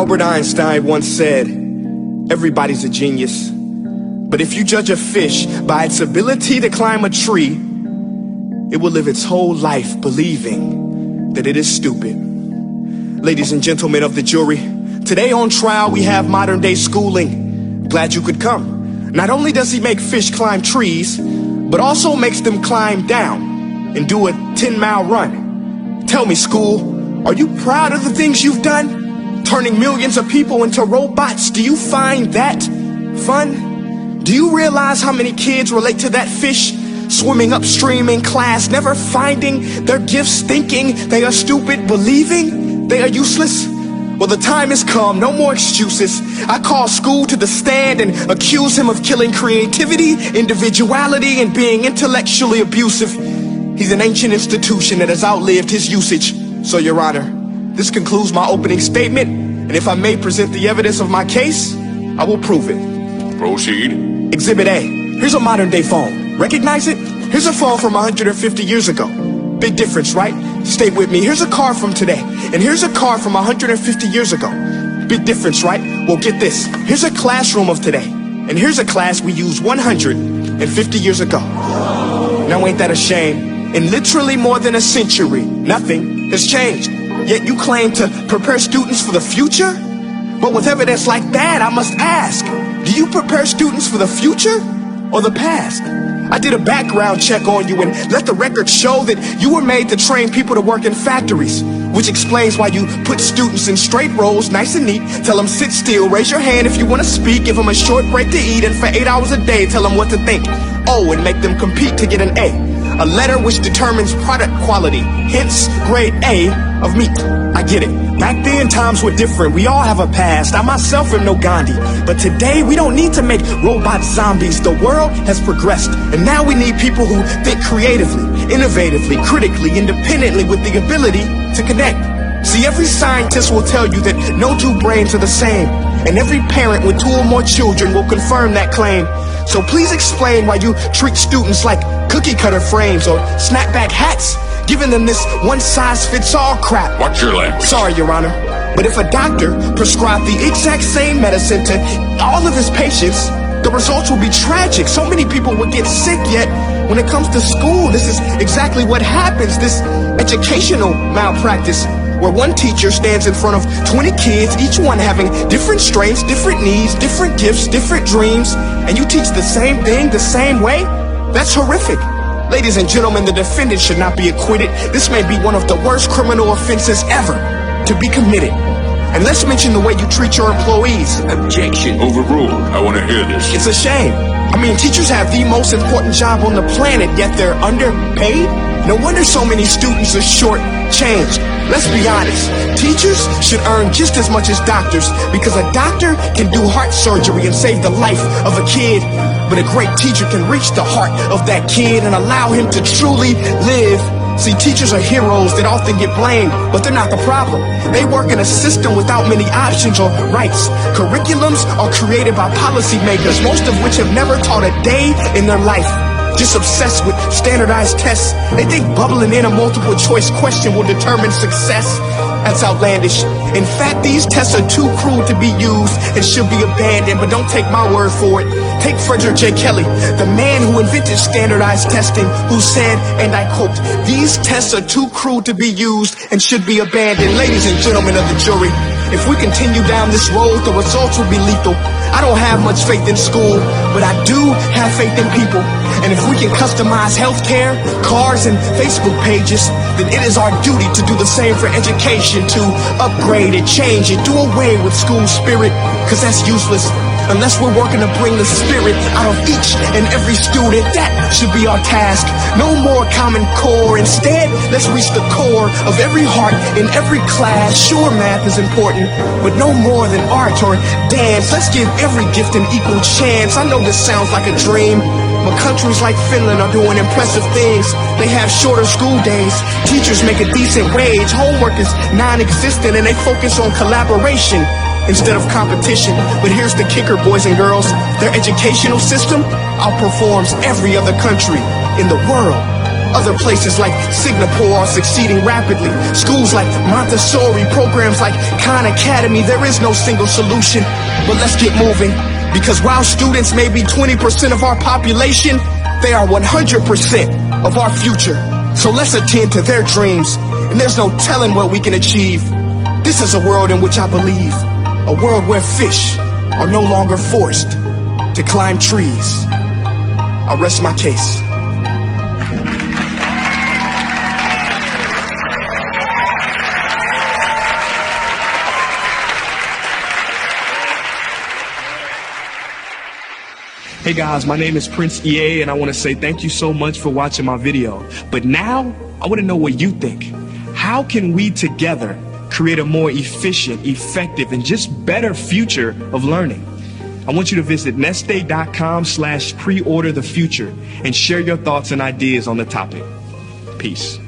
Albert Einstein once said, everybody's a genius. But if you judge a fish by its ability to climb a tree, it will live its whole life believing that it is stupid. Ladies and gentlemen of the jury, today on trial we have modern day schooling. Glad you could come. Not only does he make fish climb trees, but also makes them climb down and do a 10-mile run. Tell me, school, are you proud of the things you've done? Turning millions of people into robots, do you find that fun? Do you realize how many kids relate to that fish swimming upstream in class, never finding their gifts, thinking they are stupid, believing they are useless? Well, the time has come, no more excuses. I call school to the stand and accuse him of killing creativity, individuality, and being intellectually abusive. He's an ancient institution that has outlived his usage. So, Your Honor, this concludes my opening statement, and if I may present the evidence of my case, I will prove it. Proceed. Exhibit A. Here's a modern day phone. Recognize it? Here's a phone from 150 years ago. Big difference, right? Stay with me. Here's a car from today, and here's a car from 150 years ago. Big difference, right? Well, get this. Here's a classroom of today, and here's a class we used 150 years ago. Now, ain't that a shame? In literally more than a century, nothing has changed. Yet you claim to prepare students for the future? But with evidence like that, I must ask, do you prepare students for the future or the past? I did a background check on you and let the record show that you were made to train people to work in factories, which explains why you put students in straight rows, nice and neat, tell them sit still, raise your hand if you want to speak, give them a short break to eat, and for 8 hours a day, tell them what to think. Oh, and make them compete to get an A letter which determines product quality, hence grade A of meat. I get it. Back then, times were different. We all have a past. I myself am no Gandhi. But today, we don't need to make robots zombies. The world has progressed. And now we need people who think creatively, innovatively, critically, independently, with the ability to connect. See, every scientist will tell you that no two brains are the same. And every parent with 2 or more children will confirm that claim. So please explain why you treat students like cookie cutter frames or snapback hats, giving them this one-size-fits-all crap. Watch your language. Sorry, Your Honor, but if a doctor prescribed the exact same medicine to all of his patients, the results will be tragic. So many people would get sick, yet when it comes to school, this is exactly what happens, this educational malpractice, where one teacher stands in front of 20 kids, each one having different strengths, different needs, different gifts, different dreams, and you teach the same thing the same way? That's horrific. Ladies and gentlemen, the defendant should not be acquitted. This may be one of the worst criminal offenses ever to be committed. And let's mention the way you treat your employees. Objection. Overruled. I want to hear this. It's a shame. I mean, teachers have the most important job on the planet, yet they're underpaid? No wonder so many students are short-changed. Let's be honest, teachers should earn just as much as doctors, because a doctor can do heart surgery and save the life of a kid, but a great teacher can reach the heart of that kid and allow him to truly live. See, teachers are heroes that often get blamed, but they're not the problem. They work in a system without many options or rights. Curriculums are created by policymakers, most of which have never taught a day in their life. Just obsessed with standardized tests. They think bubbling in a multiple choice question will determine success. That's outlandish. In fact, these tests are too cruel to be used and should be abandoned, but don't take my word for it. Take Frederick J. Kelly, the man who invented standardized testing, who said, and I quote, "These tests are too cruel to be used and should be abandoned." Ladies and gentlemen of the jury, if we continue down this road, the results will be lethal. I don't have much faith in school, but I do have faith in people. And if we can customize healthcare, cars, and Facebook pages, then it is our duty to do the same for education, to upgrade it, change it, do away with school spirit, because that's useless. Unless we're working to bring the spirit out of each and every student, that should be our task. No more Common Core. Instead, let's reach the core of every heart in every class. Sure, math is important, but no more than art or dance. Let's give every gift an equal chance. I know this sounds like a dream, but countries like Finland are doing impressive things. They have shorter school days, teachers make a decent wage, homework is non-existent, and they focus on collaboration instead of competition. But here's the kicker, boys and girls. Their educational system outperforms every other country in the world. Other places like Singapore are succeeding rapidly. Schools like Montessori, programs like Khan Academy, there is no single solution. But let's get moving, because while students may be 20% of our population, they are 100% of our future. So let's attend to their dreams, and there's no telling what we can achieve. This is a world in which I believe, a world where fish are no longer forced to climb trees. I rest my case. Hey guys, my name is Prince EA, and I want to say thank you so much for watching my video. But now, I want to know what you think. How can we together create a more efficient, effective, and just better future of learning? I want you to visit nestday.com/preorder the future and share your thoughts and ideas on the topic. Peace.